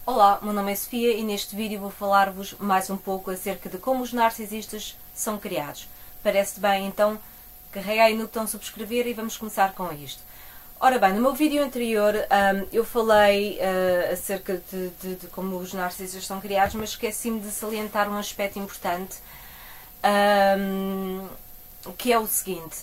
Olá, meu nome é Sofia e neste vídeo vou falar-vos mais um pouco acerca de como os narcisistas são criados. Parece-te bem? Então carrega aí no botão subscrever e vamos começar com isto. Ora bem, no meu vídeo anterior eu falei acerca de como os narcisistas são criados, mas esqueci-me de salientar um aspecto importante, que é o seguinte.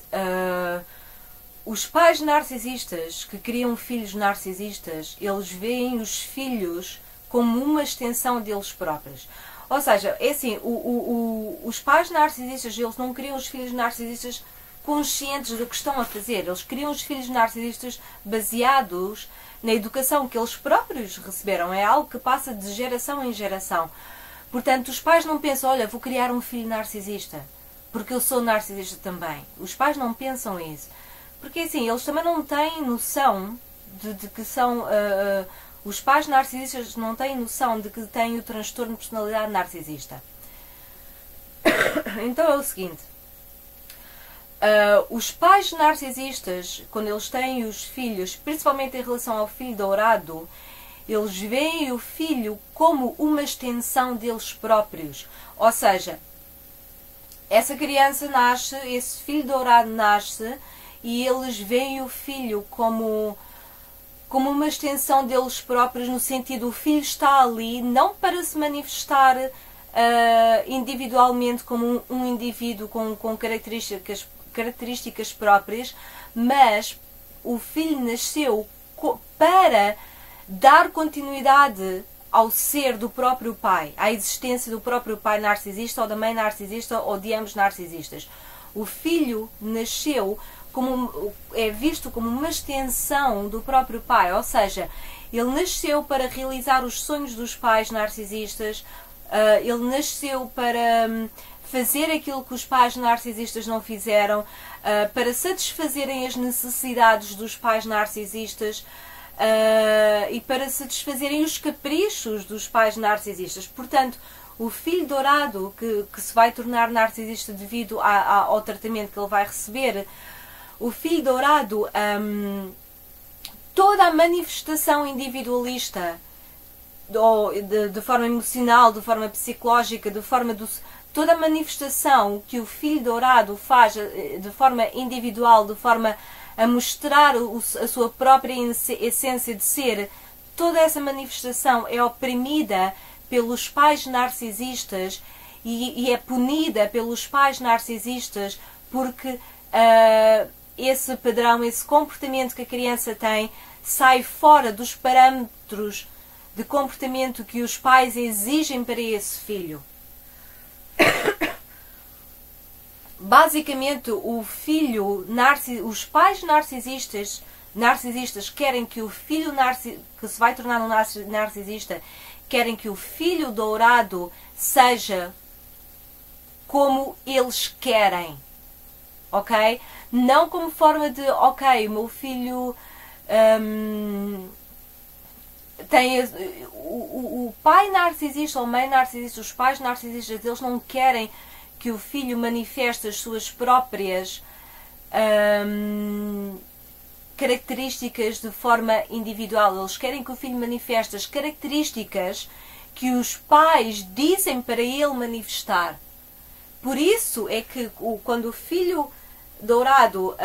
Os pais narcisistas que criam filhos narcisistas, eles veem os filhos como uma extensão deles próprios. Ou seja, é assim, os pais narcisistas, eles não criam os filhos narcisistas conscientes do que estão a fazer. Eles criam os filhos narcisistas baseados na educação que eles próprios receberam. É algo que passa de geração em geração. Portanto, os pais não pensam, olha, vou criar um filho narcisista, porque eu sou narcisista também. Os pais não pensam isso. Porque assim, eles também não têm noção de que são... os pais narcisistas não têm noção de que têm o transtorno de personalidade narcisista. Então é o seguinte. Os pais narcisistas, quando eles têm os filhos, principalmente em relação ao filho dourado, eles veem o filho como uma extensão deles próprios. Ou seja, essa criança nasce, esse filho dourado nasce... e eles veem o filho como uma extensão deles próprios, no sentido, o filho está ali não para se manifestar individualmente como um indivíduo com características próprias, mas o filho nasceu para dar continuidade ao ser do próprio pai, à existência do próprio pai narcisista, ou da mãe narcisista, ou de ambos narcisistas. O filho nasceu é visto como uma extensão do próprio pai, ou seja, ele nasceu para realizar os sonhos dos pais narcisistas, ele nasceu para fazer aquilo que os pais narcisistas não fizeram, para satisfazerem as necessidades dos pais narcisistas e para satisfazerem os caprichos dos pais narcisistas. Portanto, o filho dourado que se vai tornar narcisista devido ao tratamento que ele vai receber, o filho dourado, toda a manifestação individualista, de forma emocional, de forma psicológica, toda a manifestação que o filho dourado faz de forma individual, de forma a mostrar a sua própria essência de ser, toda essa manifestação é oprimida pelos pais narcisistas e é punida pelos pais narcisistas porque esse padrão, esse comportamento que a criança tem sai fora dos parâmetros de comportamento que os pais exigem para esse filho. Basicamente, os pais narcisistas querem que o filho que se vai tornar um narcisista, querem que o filho dourado seja como eles querem. Ok? Não como forma de, ok, o meu filho tem o pai narcisista ou mãe narcisista, os pais narcisistas, eles não querem que o filho manifeste as suas próprias características de forma individual. Eles querem que o filho manifeste as características que os pais dizem para ele manifestar. Por isso é que quando o filho dourado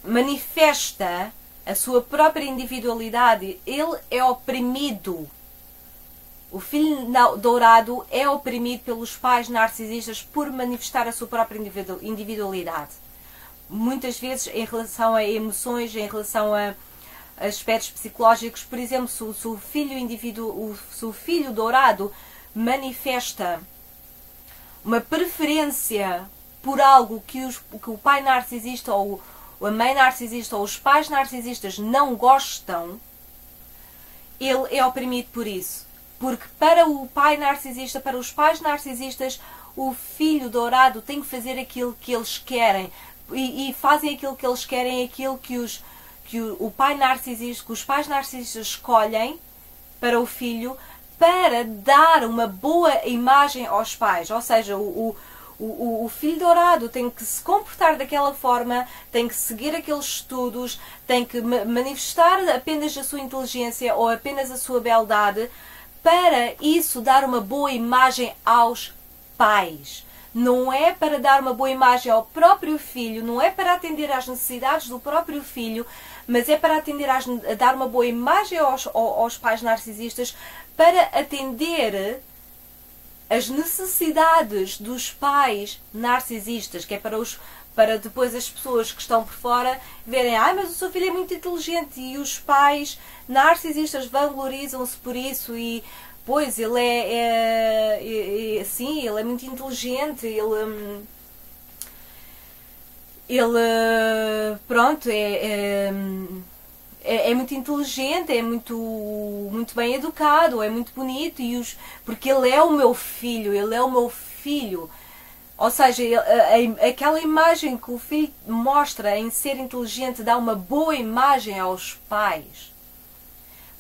manifesta a sua própria individualidade, ele é oprimido. O filho dourado é oprimido pelos pais narcisistas por manifestar a sua própria individualidade. Muitas vezes em relação a emoções, em relação a aspectos psicológicos. Por exemplo, se o filho dourado manifesta uma preferência por algo que o pai narcisista ou a mãe narcisista ou os pais narcisistas não gostam, ele é oprimido por isso. Porque para o pai narcisista, para os pais narcisistas, o filho dourado tem que fazer aquilo que eles querem. E fazem aquilo que eles querem, aquilo que os pais narcisistas escolhem para o filho, para dar uma boa imagem aos pais. Ou seja, o O filho dourado tem que se comportar daquela forma, tem que seguir aqueles estudos, tem que manifestar apenas a sua inteligência ou apenas a sua beldade, para isso dar uma boa imagem aos pais. Não é para dar uma boa imagem ao próprio filho, não é para atender às necessidades do próprio filho, mas é para atender a dar uma boa imagem aos pais narcisistas, para atender as necessidades dos pais narcisistas, que é para depois as pessoas que estão por fora verem, mas o seu filho é muito inteligente, e os pais narcisistas vanglorizam-se por isso, e pois ele sim, ele é muito inteligente, pronto, é muito inteligente, é muito bem educado, é muito bonito, porque ele é o meu filho, ele é o meu filho. Ou seja, aquela imagem que o filho mostra em ser inteligente dá uma boa imagem aos pais.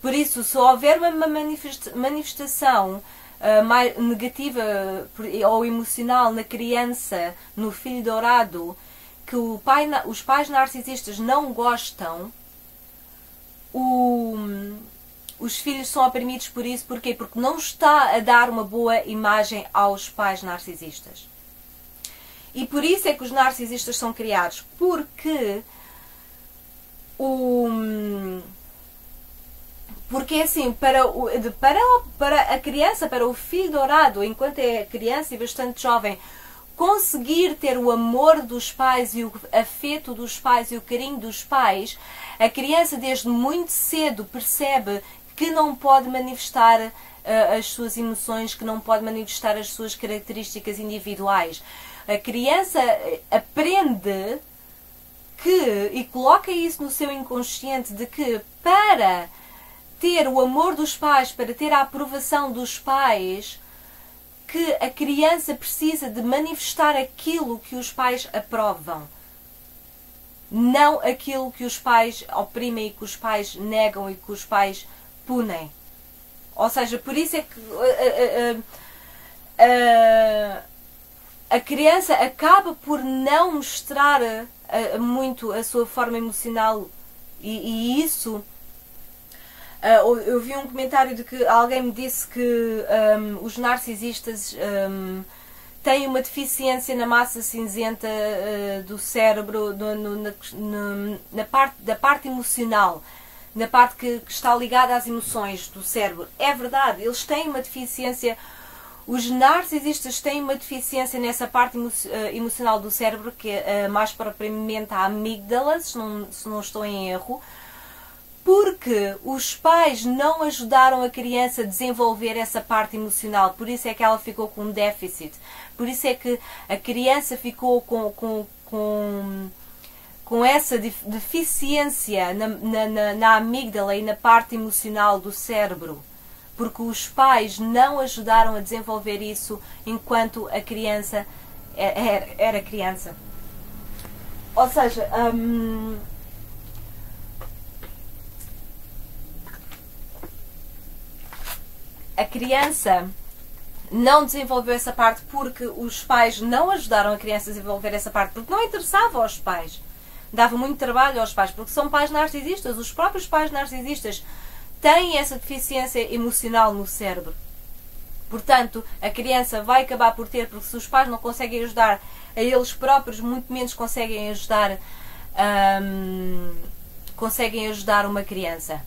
Por isso, se houver uma manifestação mais negativa ou emocional na criança, no filho dourado, que os pais narcisistas não gostam, os filhos são oprimidos por isso. Porquê? Porque não está a dar uma boa imagem aos pais narcisistas. E por isso é que os narcisistas são criados. Porque assim, para a criança, para o filho dourado, enquanto é criança e bastante jovem, conseguir ter o amor dos pais e o afeto dos pais e o carinho dos pais, a criança desde muito cedo percebe que não pode manifestar as suas emoções, que não pode manifestar as suas características individuais. A criança aprende e coloca isso no seu inconsciente, de que para ter o amor dos pais, para ter a aprovação dos pais, que a criança precisa de manifestar aquilo que os pais aprovam, não aquilo que os pais oprimem e que os pais negam e que os pais punem. Ou seja, por isso é que a criança acaba por não mostrar muito a sua forma emocional, e isso... eu vi um comentário de que alguém me disse que os narcisistas têm uma deficiência na massa cinzenta do cérebro, da parte emocional, na parte que está ligada às emoções do cérebro. É verdade, eles têm uma deficiência. Os narcisistas têm uma deficiência nessa parte emocional do cérebro, que é mais propriamente a amígdala, se não estou em erro, porque os pais não ajudaram a criança a desenvolver essa parte emocional. Por isso é que ela ficou com um déficit. Por isso é que a criança ficou com essa deficiência na amígdala e na parte emocional do cérebro. Porque os pais não ajudaram a desenvolver isso enquanto a criança era criança. Ou seja, a criança não desenvolveu essa parte porque os pais não ajudaram a criança a desenvolver essa parte, porque não interessava aos pais. Dava muito trabalho aos pais, porque são pais narcisistas. Os próprios pais narcisistas têm essa deficiência emocional no cérebro. Portanto, a criança vai acabar por ter, porque se os pais não conseguem ajudar a eles próprios, muito menos conseguem ajudar uma criança.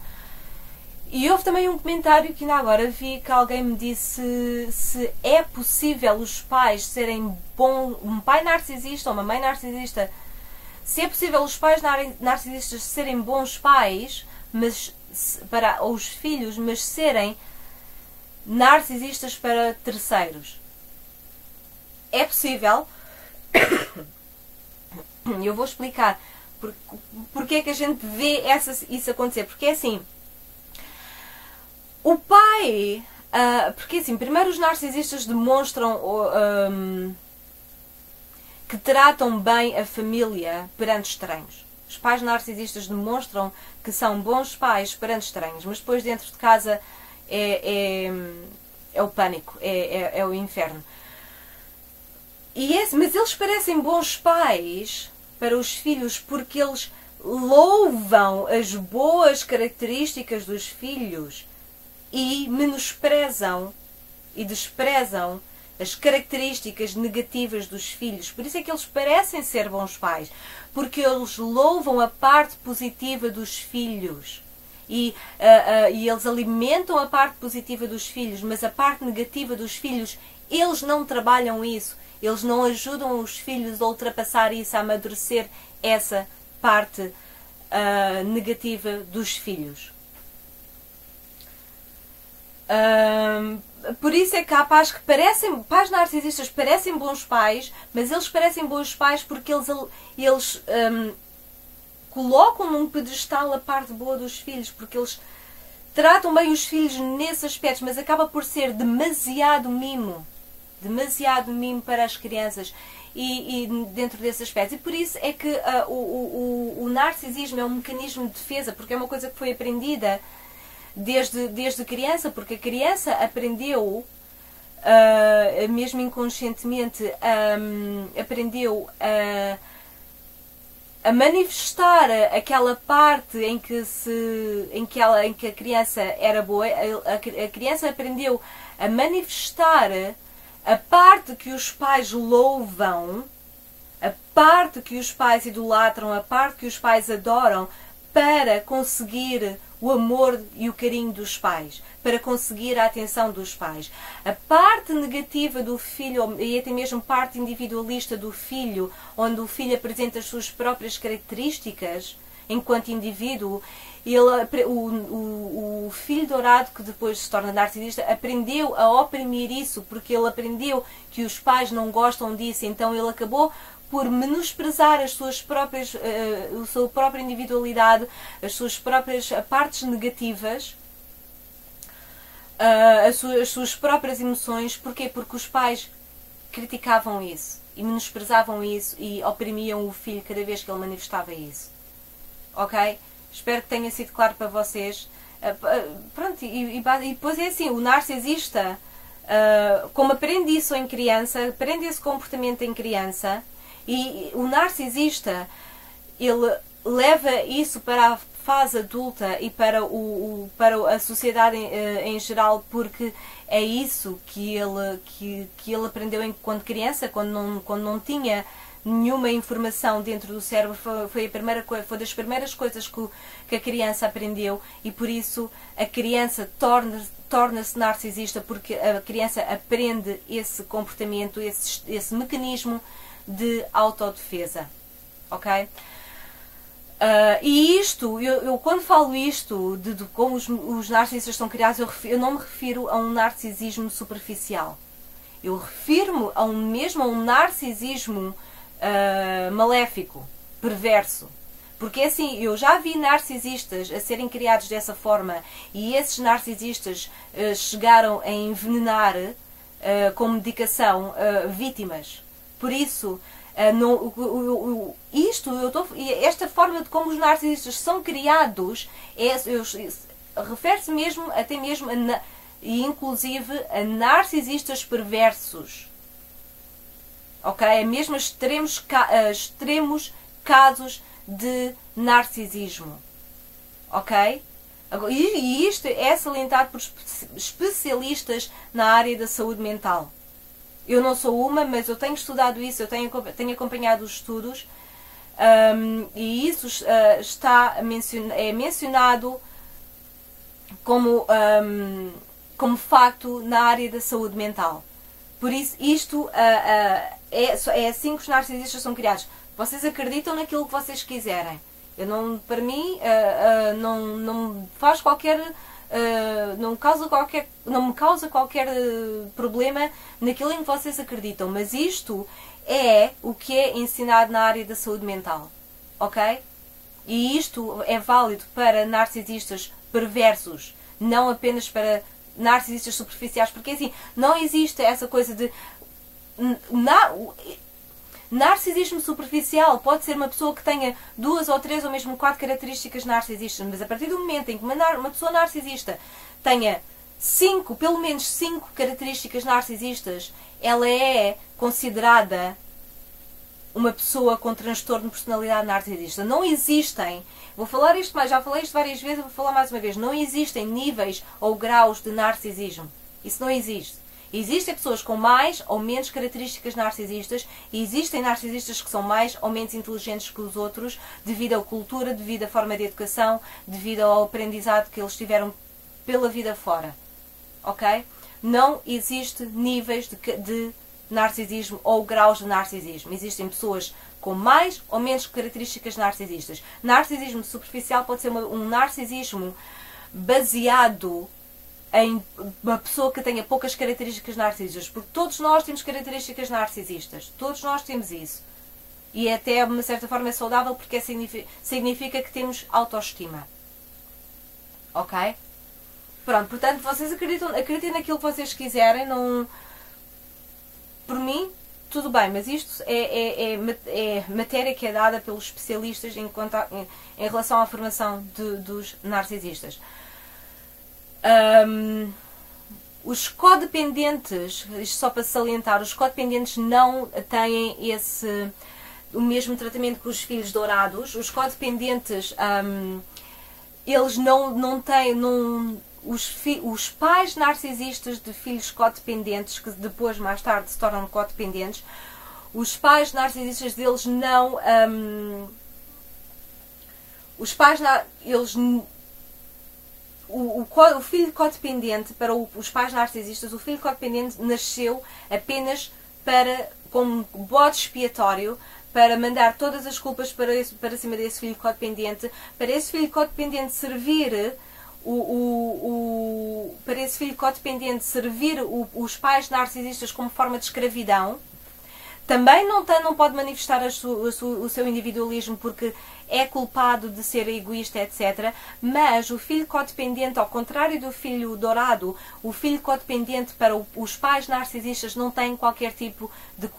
E houve também um comentário que ainda agora vi, que alguém me disse se é possível os pais serem um pai narcisista ou uma mãe narcisista, se é possível os pais narcisistas serem bons pais, mas para os filhos, mas serem narcisistas para terceiros. É possível. Eu vou explicar porque é que a gente vê isso acontecer. Porque é assim, o pai... porque assim, primeiro os narcisistas demonstram que tratam bem a família perante estranhos. Os pais narcisistas demonstram que são bons pais perante estranhos, mas depois dentro de casa é o pânico, é o inferno. Mas eles parecem bons pais para os filhos porque eles louvam as boas características dos filhos e menosprezam e desprezam as características negativas dos filhos. Por isso é que eles parecem ser bons pais, porque eles louvam a parte positiva dos filhos e eles alimentam a parte positiva dos filhos, mas a parte negativa dos filhos, eles não trabalham isso, eles não ajudam os filhos a ultrapassar isso, a amadurecer essa parte negativa dos filhos. Por isso é que há pais que pais narcisistas parecem bons pais, mas eles parecem bons pais porque eles colocam num pedestal a parte boa dos filhos, porque eles tratam bem os filhos nesse aspecto, mas acaba por ser demasiado mimo para as crianças e dentro desse aspecto. E por isso é que o narcisismo é um mecanismo de defesa, porque é uma coisa que foi aprendida desde criança, porque a criança aprendeu, mesmo inconscientemente, aprendeu a manifestar aquela parte em que a criança era boa. A criança aprendeu a manifestar a parte que os pais louvam, a parte que os pais idolatram, a parte que os pais adoram, para conseguir o amor e o carinho dos pais, para conseguir a atenção dos pais. A parte negativa do filho, e até mesmo parte individualista do filho, onde o filho apresenta as suas próprias características enquanto indivíduo, o filho dourado, que depois se torna narcisista, aprendeu a oprimir isso, porque ele aprendeu que os pais não gostam disso, então ele acabou por menosprezar as suas próprias, a sua própria individualidade, as suas próprias partes negativas, as suas próprias emoções. Porquê? Porque os pais criticavam isso e menosprezavam isso e oprimiam o filho cada vez que ele manifestava isso. Ok? Espero que tenha sido claro para vocês. Pronto, e depois é assim, o narcisista, como aprende isso em criança, aprende esse comportamento em criança, e o narcisista, ele leva isso para a fase adulta e para a sociedade em geral, porque é isso que ele aprendeu enquanto criança, quando não tinha nenhuma informação dentro do cérebro. Foi das primeiras coisas que a criança aprendeu, e por isso a criança torna-se narcisista, porque a criança aprende esse comportamento, esse mecanismo de autodefesa. Ok? E isto, eu quando falo isto de como os narcisistas são criados, eu não me refiro a um narcisismo superficial. Eu refiro-me a um narcisismo maléfico, perverso. Porque assim, eu já vi narcisistas a serem criados dessa forma, e esses narcisistas chegaram a envenenar com medicação vítimas. Por isso, esta forma de como os narcisistas são criados refere-se mesmo, até mesmo, e inclusive a narcisistas perversos. Ok? É mesmo extremos casos de narcisismo. Ok? E isto é salientado por especialistas na área da saúde mental. Eu não sou uma, mas eu tenho estudado isso, eu tenho acompanhado os estudos, e isso é mencionado como facto na área da saúde mental. Por isso, isto é assim que os narcisistas são criados. Vocês acreditam naquilo que vocês quiserem. Para mim, não faz qualquer... não me causa qualquer problema naquilo em que vocês acreditam, mas isto é o que é ensinado na área da saúde mental, ok? E isto é válido para narcisistas perversos, não apenas para narcisistas superficiais, porque assim, não existe essa coisa de... Narcisismo superficial pode ser uma pessoa que tenha 2 ou 3 ou mesmo 4 características narcisistas, mas a partir do momento em que uma pessoa narcisista tenha pelo menos 5 características narcisistas, ela é considerada uma pessoa com transtorno de personalidade narcisista. Não existem, vou falar isto mais, já falei isto várias vezes, vou falar mais uma vez, não existem níveis ou graus de narcisismo. Isso não existe. Existem pessoas com mais ou menos características narcisistas e existem narcisistas que são mais ou menos inteligentes que os outros devido à cultura, devido à forma de educação, devido ao aprendizado que eles tiveram pela vida fora. Ok? Não existe níveis de narcisismo ou graus de narcisismo. Existem pessoas com mais ou menos características narcisistas. Narcisismo superficial pode ser um narcisismo baseado em uma pessoa que tenha poucas características narcisistas, porque todos nós temos características narcisistas, todos nós temos isso. E até, de uma certa forma, é saudável porque significa que temos autoestima. Ok? Pronto, portanto, vocês acreditem naquilo que vocês quiserem, não... Por mim, tudo bem, mas isto é matéria que é dada pelos especialistas em relação à formação dos narcisistas. Os codependentes, isto só para salientar, os codependentes não têm o mesmo tratamento que os filhos dourados. Os codependentes, eles não têm... Os pais narcisistas de filhos codependentes, que depois, mais tarde, se tornam codependentes, os pais narcisistas deles não... o filho codependente, para os pais narcisistas, o filho codependente nasceu apenas como bode expiatório, para mandar todas as culpas para cima desse filho codependente, para esse filho codependente servir... para esse filho codependente servir os pais narcisistas como forma de escravidão. Também não pode manifestar o seu individualismo porque é culpado de ser egoísta, etc. Mas o filho codependente, ao contrário do filho dourado, o filho codependente para os pais narcisistas não tem qualquer tipo de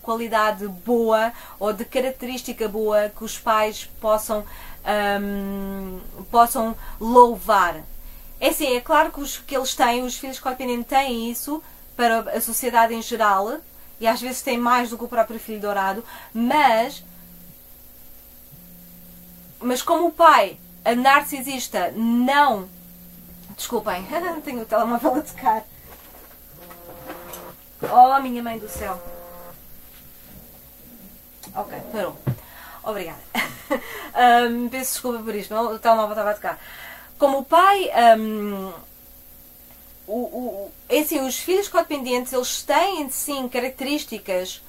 qualidade boa ou de característica boa que os pais possam louvar. É assim, é claro que eles têm, os filhos codependentes têm isso para a sociedade em geral, e às vezes têm mais do que o próprio filho dourado, mas como o pai, a narcisista, não... Desculpem, tenho o telemóvel a tocar. Oh, minha mãe do céu. Ok, parou. Obrigada. Peço desculpa por isto, o telemóvel estava a tocar. Como o pai... é assim, os filhos codependentes, eles têm, sim, características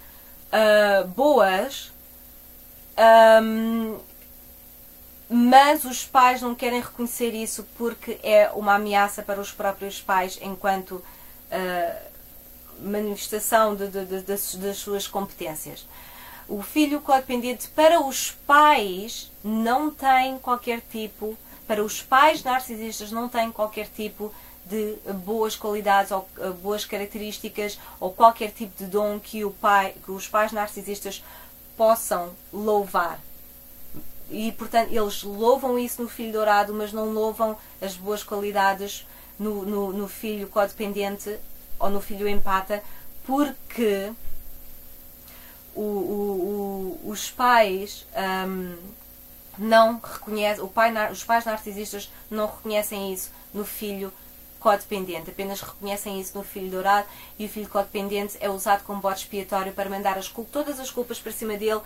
boas, mas os pais não querem reconhecer isso porque é uma ameaça para os próprios pais enquanto manifestação das suas competências. O filho codependente para os pais não tem qualquer tipo, para os pais narcisistas não tem qualquer tipo de boas qualidades ou boas características ou qualquer tipo de dom que os pais narcisistas possam louvar. E, portanto, eles louvam isso no filho dourado, mas não louvam as boas qualidades no filho codependente ou no filho empata, porque os pais não reconhecem, os pais narcisistas não reconhecem isso no filho codependente, apenas reconhecem isso no filho dourado, e o filho codependente é usado como bode expiatório para mandar todas as culpas para cima dele,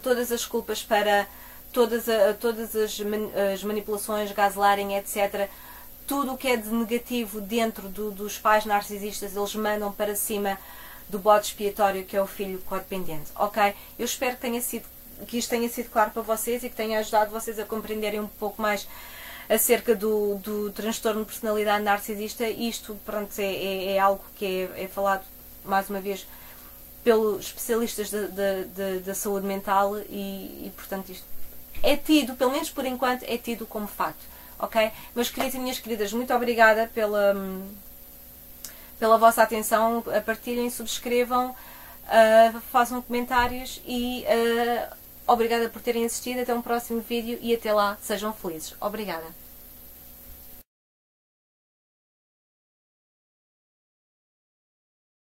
todas as culpas para todas as manipulações, gaslighting, etc. Tudo o que é de negativo dentro dos pais narcisistas, eles mandam para cima do bode expiatório, que é o filho codependente. Ok? Eu espero que isto tenha sido claro para vocês e que tenha ajudado vocês a compreenderem um pouco mais acerca do transtorno de personalidade narcisista. Isto, pronto, é algo que é falado, mais uma vez, pelos especialistas da saúde mental e, portanto, isto é tido, pelo menos por enquanto, é tido como facto. Ok? Meus queridos e minhas queridas, muito obrigada pela vossa atenção. Partilhem, subscrevam, façam comentários e obrigada por terem assistido. Até um próximo vídeo e até lá, sejam felizes. Obrigada.